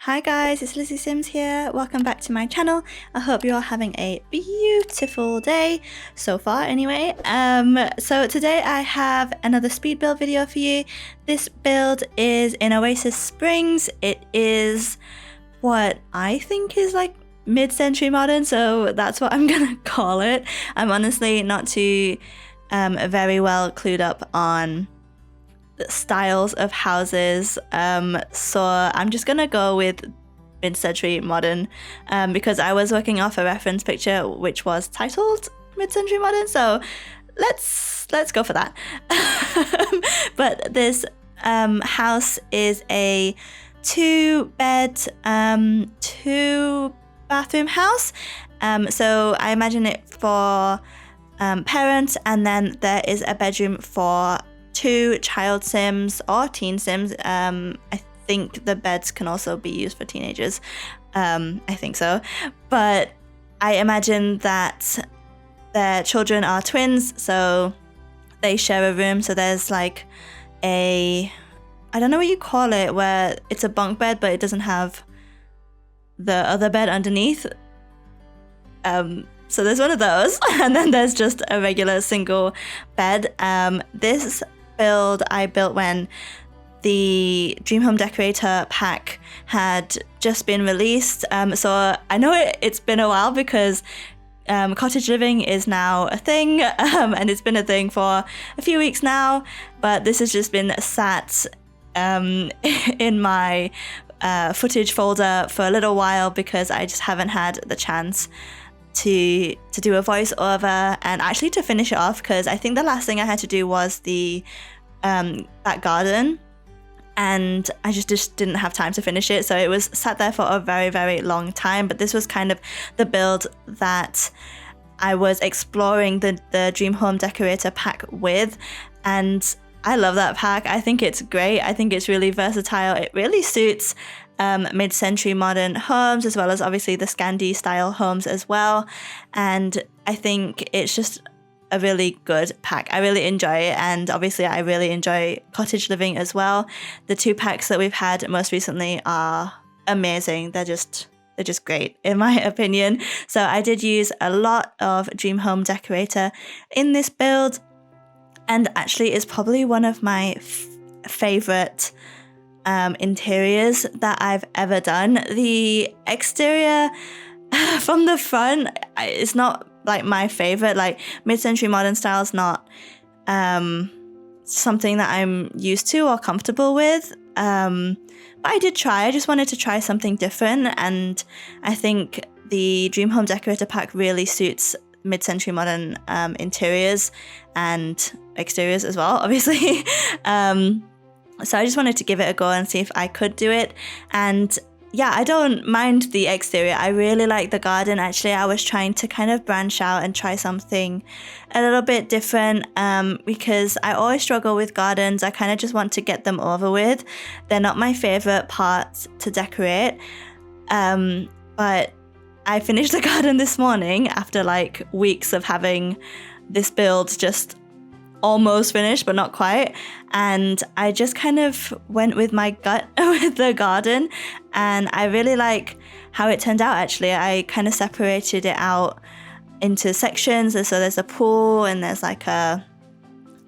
Hi guys, it's lizzisimss here. Welcome back to my channel. I hope you're all having a beautiful day so far anyway. So today I have another speed build video for you. This build is in Oasis Springs. It is what I think is like mid-century modern, so that's what I'm gonna call it. I'm honestly not too very well clued up on styles of houses, so I'm just gonna go with mid-century modern because I was working off a reference picture which was titled mid-century modern, so let's go for that. But this house is a 2-bed 2-bathroom house, so I imagine it for parents, and then there is a bedroom for 2 child sims or teen sims. I think the beds can also be used for teenagers. I think so. But I imagine that their children are twins, so they share a room. So there's like I don't know what you call it, where it's a bunk bed, but it doesn't have the other bed underneath. So there's one of those, and then there's just a regular single bed. This build I built when the Dream Home Decorator pack had just been released, so I know it's been a while because cottage living is now a thing, and it's been a thing for a few weeks now, but this has just been sat in my footage folder for a little while because I just haven't had the chance to do a voiceover and actually to finish it off, because I think the last thing I had to do was the back garden, and I just didn't have time to finish it, so it was sat there for a very long time. But this was kind of the build that I was exploring the Dream Home Decorator pack with, and I love that pack. I think it's great. I think it's really versatile. It really suits mid-century modern homes, as well as obviously the Scandi style homes as well, and I think it's just a really good pack. I really enjoy it, and obviously I really enjoy cottage living as well. The 2 packs that we've had most recently are amazing. They're just great in my opinion. So I did use a lot of Dream Home Decorator in this build, and actually it's probably one of my favorite interiors that I've ever done. The exterior from the front is not like my favorite. Like mid-century modern style is not something that I'm used to or comfortable with, but I did try. I just wanted to try something different, and I think the Dream Home Decorator pack really suits mid-century modern interiors and exteriors as well, obviously. So I just wanted to give it a go and see if I could do it. And yeah, I don't mind the exterior. I really like the garden. Actually, I was trying to kind of branch out and try something a little bit different, because I always struggle with gardens. I kind of just want to get them over with. They're not my favorite parts to decorate. But I finished the garden this morning after like weeks of having this build just almost finished but not quite, and I just kind of went with my gut with the garden, and I really like how it turned out. Actually, I kind of separated it out into sections, and so there's a pool and there's like a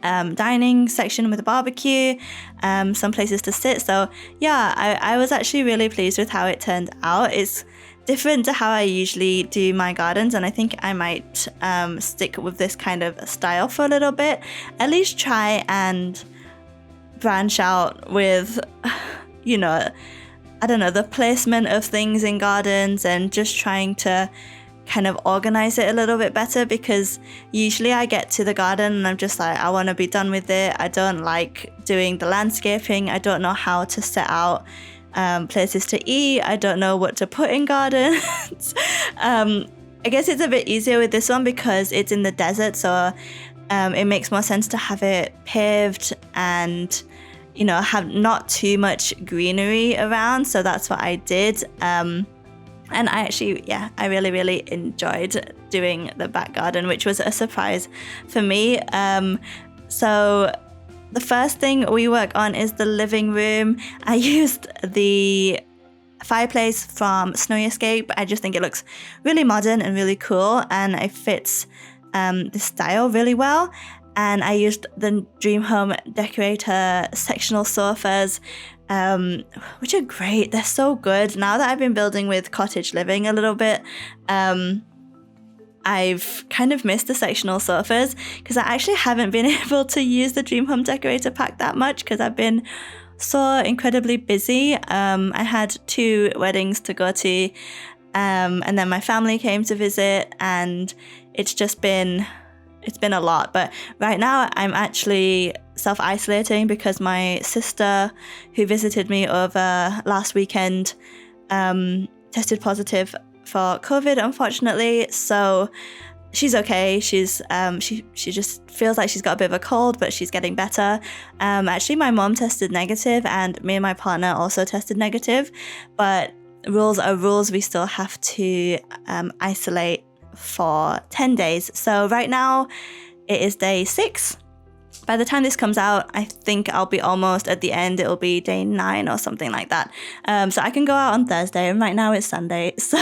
dining section with a barbecue, some places to sit. So yeah, I was actually really pleased with how it turned out. It's different to how I usually do my gardens, and I think I might stick with this kind of style for a little bit, at least try and branch out with, you know, I don't know, the placement of things in gardens, and just trying to kind of organize it a little bit better, because usually I get to the garden and I'm just like, I want to be done with it. I don't like doing the landscaping. I don't know how to set out places to eat. I don't know what to put in gardens. I guess it's a bit easier with this one because it's in the desert, so it makes more sense to have it paved and, you know, have not too much greenery around. So that's what I did, and I actually, yeah, I really enjoyed doing the back garden, which was a surprise for me. So the first thing we work on is the living room. I used the fireplace from Snowy Escape. I just think it looks really modern and really cool, and it fits the style really well. And I used the Dream Home Decorator sectional sofas, which are great. They're so good. Now that I've been building with cottage living a little bit, I've kind of missed the sectional sofas because I actually haven't been able to use the Dream Home Decorator pack that much because I've been so incredibly busy. I had 2 weddings to go to, and then my family came to visit, and it's been a lot. But right now I'm actually self-isolating because my sister, who visited me over last weekend, tested positive for COVID, unfortunately. So she's okay. She's she just feels like she's got a bit of a cold, but she's getting better. Actually, my mom tested negative, and me and my partner also tested negative. But rules are rules. We still have to isolate for 10 days. So right now it is day 6. By the time this comes out, I think I'll be almost at the end. It'll be day 9 or something like that. So I can go out on Thursday, and right now it's Sunday. So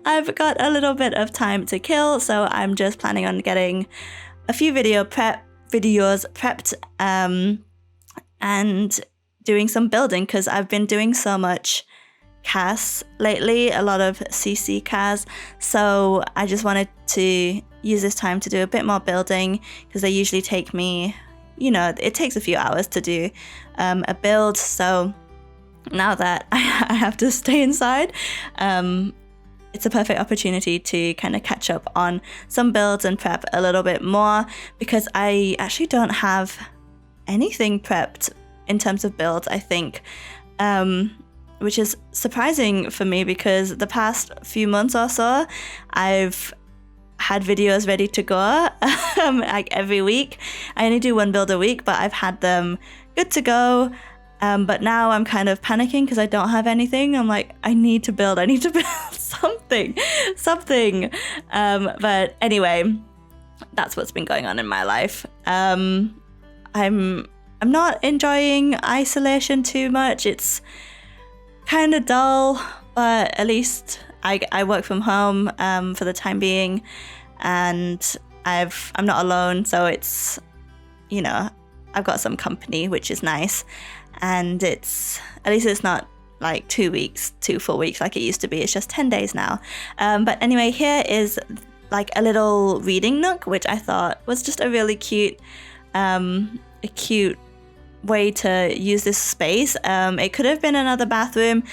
I've got a little bit of time to kill. So I'm just planning on getting a few videos prepped and doing some building, because I've been doing so much CAS lately, a lot of CC CAS. So I just wanted to use this time to do a bit more building, because they usually take me, it takes a few hours to do a build. So now that I have to stay inside, it's a perfect opportunity to kind of catch up on some builds and prep a little bit more, because I actually don't have anything prepped in terms of builds, I think, which is surprising for me, because the past few months or so, I've had videos ready to go like every week. I only do 1 build a week, but I've had them good to go. But now I'm kind of panicking because I don't have anything. I'm like, I need to build something. But anyway, that's what's been going on in my life. I'm not enjoying isolation too much. It's kind of dull, but at least I work from home for the time being, and I'm not alone, so it's, I've got some company, which is nice, and at least it's not like 2 full weeks like it used to be. It's just 10 days now. But anyway, here is like a little reading nook, which I thought was just a really cute way to use this space. It could have been another bathroom,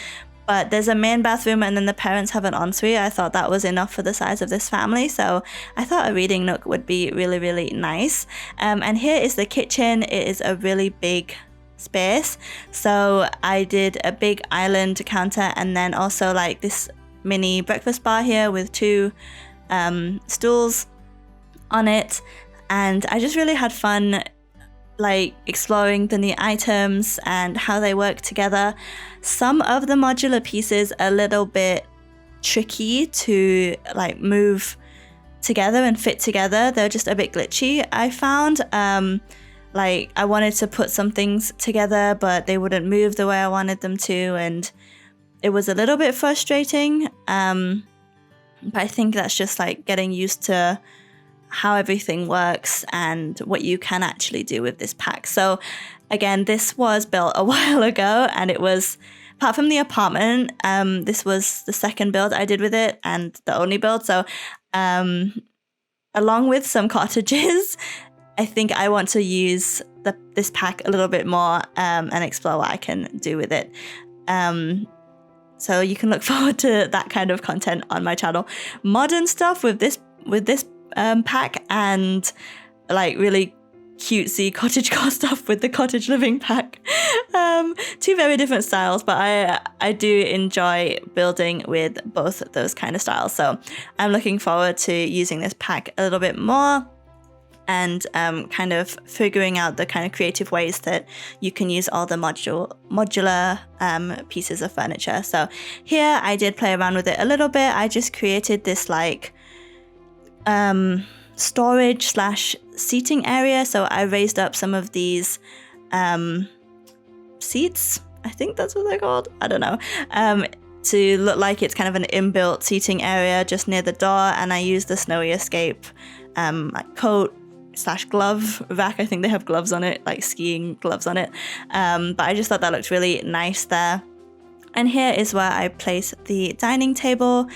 but there's a main bathroom and then the parents have an ensuite. I thought that was enough for the size of this family, so I thought a reading nook would be really, really nice. And here is the kitchen. It is a really big space, so I did a big island counter and then also like this mini breakfast bar here with 2 stools on it, and I just really had fun like exploring the new items and how they work together. Some of the modular pieces are a little bit tricky to like move together and fit together. They're just a bit glitchy, I found. Like I wanted to put some things together, but they wouldn't move the way I wanted them to, and it was a little bit frustrating. But I think that's just like getting used to how everything works and what you can actually do with this pack. So again, this was built a while ago, and it was, apart from the apartment, this was the second build I did with it and the only build. So along with some cottages, I think I want to use this pack a little bit more and explore what I can do with it. So you can look forward to that kind of content on my channel. Modern stuff with this pack, and like really cutesy cottagecore stuff with the cottage living pack. 2 very different styles, but I do enjoy building with both of those kind of styles. So I'm looking forward to using this pack a little bit more and kind of figuring out the kind of creative ways that you can use all the modular pieces of furniture. So here I did play around with it a little bit. I just created this like storage / seating area. So I raised up some of these seats I think that's what they're called. I don't know. To look like it's kind of an inbuilt seating area just near the door. And I used the Snowy Escape coat/glove rack. I think they have gloves on it, like skiing gloves on it. But I just thought that looked really nice there. And here is where I place the dining table.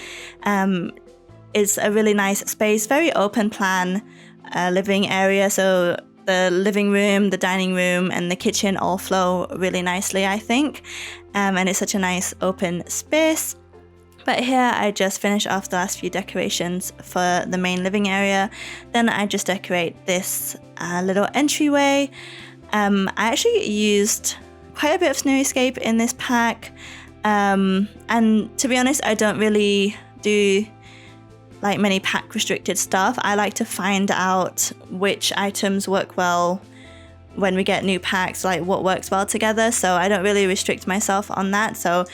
It's a really nice space, very open plan living area. So the living room, the dining room, and the kitchen all flow really nicely, I think. And it's such a nice open space. But here I just finish off the last few decorations for the main living area. Then I just decorate this little entryway. I actually used quite a bit of Snowy Escape in this pack. And to be honest, I don't really do like many pack restricted stuff. I like to find out which items work well when we get new packs, like what works well together. So I don't really restrict myself on that. So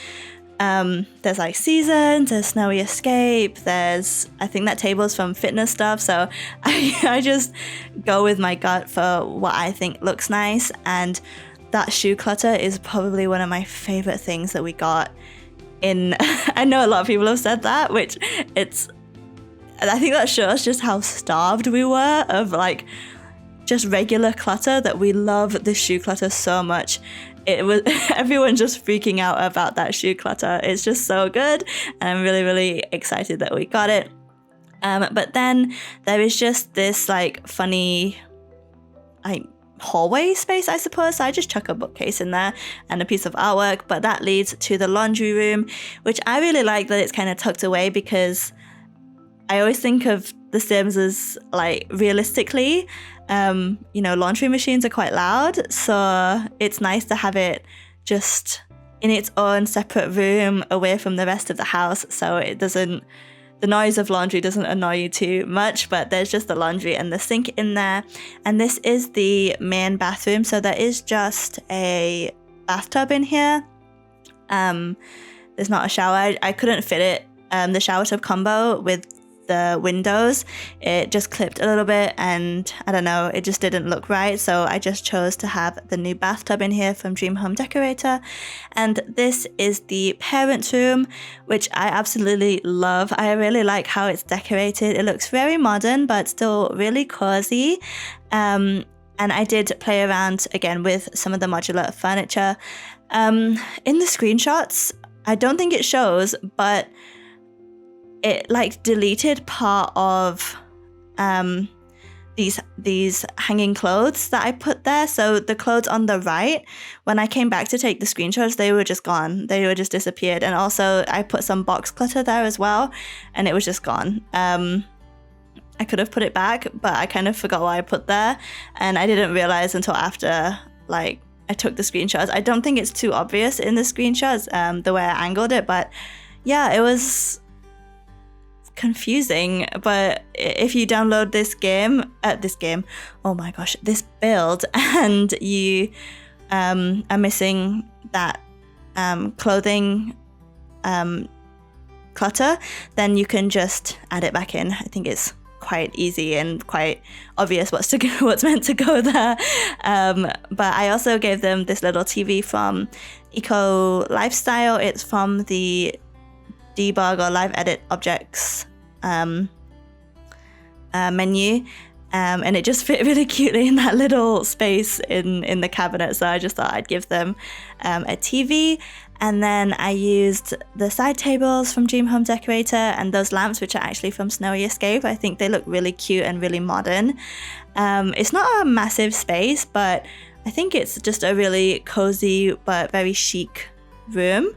there's like seasons, there's Snowy Escape, there's, I think that table's from fitness stuff. So I just go with my gut for what I think looks nice. And that shoe clutter is probably one of my favorite things that we got in. I know a lot of people have said that, which I think that shows just how starved we were of like just regular clutter, that we love the shoe clutter so much. It was everyone just freaking out about that shoe clutter. It's just so good, and I'm really, really excited that we got it. But then there is just this like funny hallway space, I suppose. So I just chuck a bookcase in there and a piece of artwork, but that leads to the laundry room, which I really like that it's kind of tucked away, because I always think of The Sims as like realistically, laundry machines are quite loud. So it's nice to have it just in its own separate room away from the rest of the house. So the noise of laundry doesn't annoy you too much, but there's just the laundry and the sink in there. And this is the main bathroom. So there is just a bathtub in here. There's not a shower. I couldn't fit it. The shower tub combo with the windows, it just clipped a little bit, and I don't know, it just didn't look right. So I just chose to have the new bathtub in here from Dream Home Decorator. And this is the parent room, which I absolutely love. I really like how it's decorated. It looks very modern, but still really cozy. And I did play around again with some of the modular furniture. In the screenshots, I don't think it shows, but it like deleted part of these hanging clothes that I put there. So the clothes on the right, when I came back to take the screenshots, they were just gone. They were just disappeared. And also I put some box clutter there as well, and it was just gone. I could have put it back, but I kind of forgot what I put there, and I didn't realize until after like I took the screenshots. I don't think it's too obvious in the screenshots, the way I angled it, but yeah, it was confusing. But if you download this build, and you are missing that clothing clutter, then you can just add it back in. I think it's quite easy and quite obvious what's meant to go there. But I also gave them this little TV from Eco Lifestyle. It's from the debug or live edit objects menu, and it just fit really cutely in that little space in the cabinet. So I just thought I'd give them a TV. And then I used the side tables from Dream Home Decorator and those lamps, which are actually from Snowy Escape. I think they look really cute and really modern. It's not a massive space, but I think it's just a really cozy but very chic room.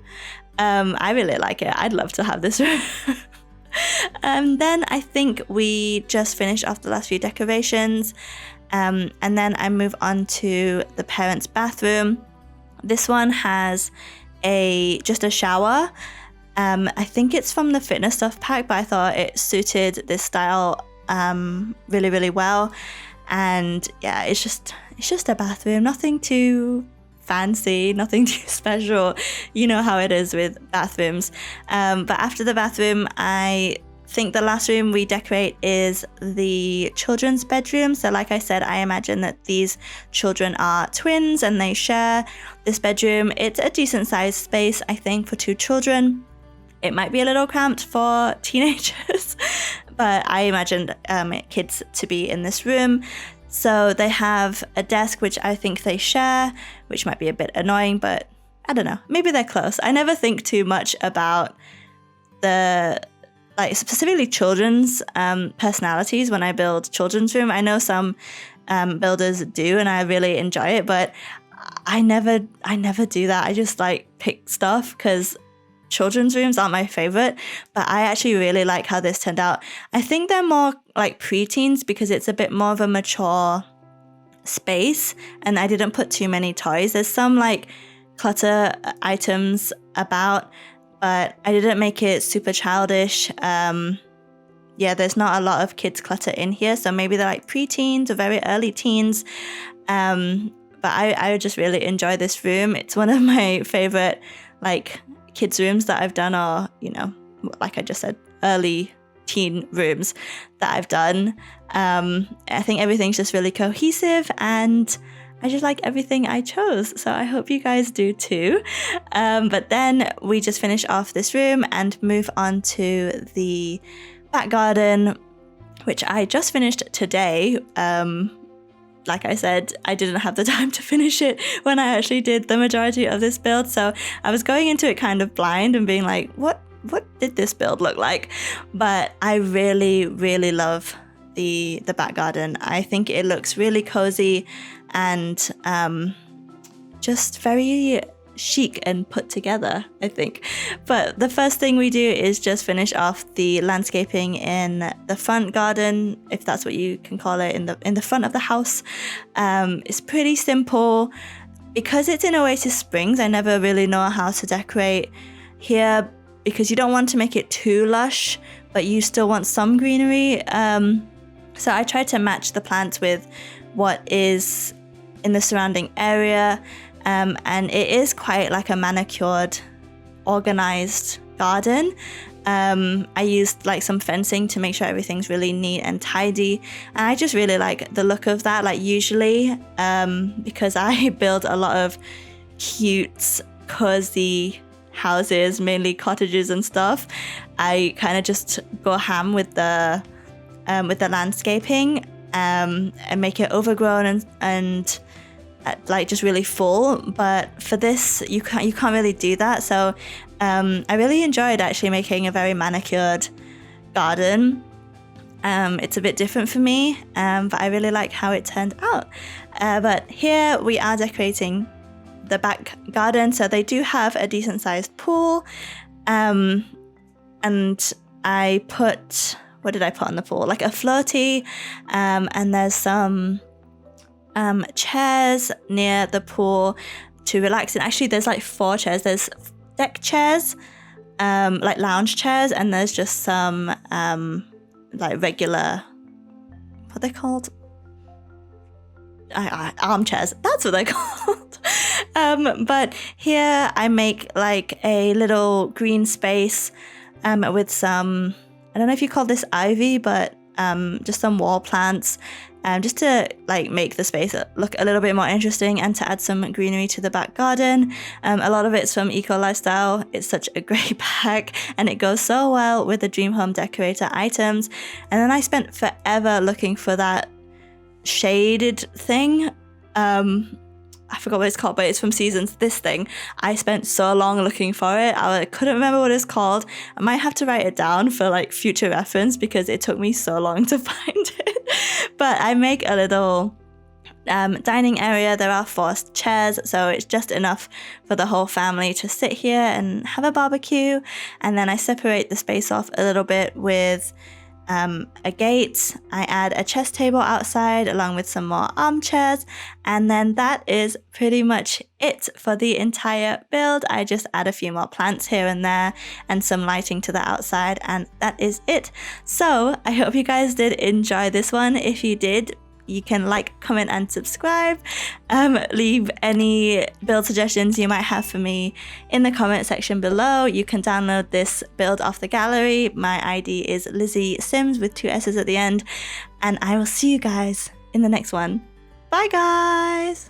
I really like it. I'd love to have this room. Then I think we just finished off the last few decorations. And then I move on to the parents' bathroom. This one has just a shower. I think it's from the fitness stuff pack, but I thought it suited this style really, really well. And yeah, it's just a bathroom, nothing too fancy, nothing too special. You know how it is with bathrooms. But after the bathroom, I think the last room we decorate is the children's bedroom. So like I said, I imagine that these children are twins and they share this bedroom. It's a decent sized space, I think, for 2 children. It might be a little cramped for teenagers, but I imagined kids to be in this room. So they have a desk, which I think they share, which might be a bit annoying, but I don't know, maybe they're close. I never think too much about the, like, specifically children's personalities when I build children's room. I know some builders do, and I really enjoy it, but I never do that. I just like pick stuff because children's rooms aren't my favorite, but I actually really like how this turned out. I think they're more like preteens because it's a bit more of a mature space, and I didn't put too many toys. There's some like clutter items about, but I didn't make it super childish. Yeah, there's not a lot of kids clutter in here, so maybe they're like preteens or very early teens. But I just really enjoy this room. It's one of my favorite like kids rooms that I've done, or, you know, like I just said, early teen rooms that I've done. I think everything's just really cohesive, and I just like everything I chose, so I hope you guys do too. But then we just finish off this room and move on to the back garden, which I just finished today. Like I said, I didn't have the time to finish it when I actually did the majority of this build, so I was going into it kind of blind and being like, what did this build look like? But I really, really love the back garden. I think it looks really cozy and just very chic and put together, I think. But the first thing we do is just finish off the landscaping in the front garden, if that's what you can call it, in the front of the house. It's pretty simple. Because it's in Oasis Springs, I never really know how to decorate here, because you don't want to make it too lush, but you still want some greenery. So I tried to match the plants with what is in the surrounding area. And it is quite like a manicured, organized garden. I used like some fencing to make sure everything's really neat and tidy. And I just really like the look of that. Like usually, because I build a lot of cute, cozy houses, mainly cottages and stuff, I kind of just go ham with the landscaping and make it overgrown and like just really full. But for this, you can't really do that. So I really enjoyed actually making a very manicured garden. It's a bit different for me, but I really like how it turned out. But here we are decorating the back garden. So they do have a decent sized pool, and I put, what did I put on the pool? Like a floaty, and there's some chairs near the pool to relax in. Actually, there's like 4 chairs. There's deck chairs, like lounge chairs, and there's just some like regular, what are they called? Armchairs. That's what they're called. But here I make like a little green space with some, I don't know if you call this ivy, but just some wall plants, just to like make the space look a little bit more interesting and to add some greenery to the back garden. A lot of it's from Eco Lifestyle. It's such a great pack and it goes so well with the Dream Home Decorator items. And then I spent forever looking for that shaded thing. I forgot what it's called, but it's from Seasons. This thing, I spent so long looking for it. I couldn't remember what it's called. I might have to write it down for like future reference because it took me so long to find it. But I make a little dining area. There are 4 chairs, so it's just enough for the whole family to sit here and have a barbecue. And then I separate the space off a little bit with a gate. I add a chess table outside along with some more armchairs, and then that is pretty much it for the entire build. I just add a few more plants here and there and some lighting to the outside, and that is it. So I hope you guys did enjoy this one. If you did, you can like, comment, and subscribe. Leave any build suggestions you might have for me in the comment section below. You can download this build off the gallery. My ID is lizzisimss with 2 S's at the end. And I will see you guys in the next one. Bye, guys!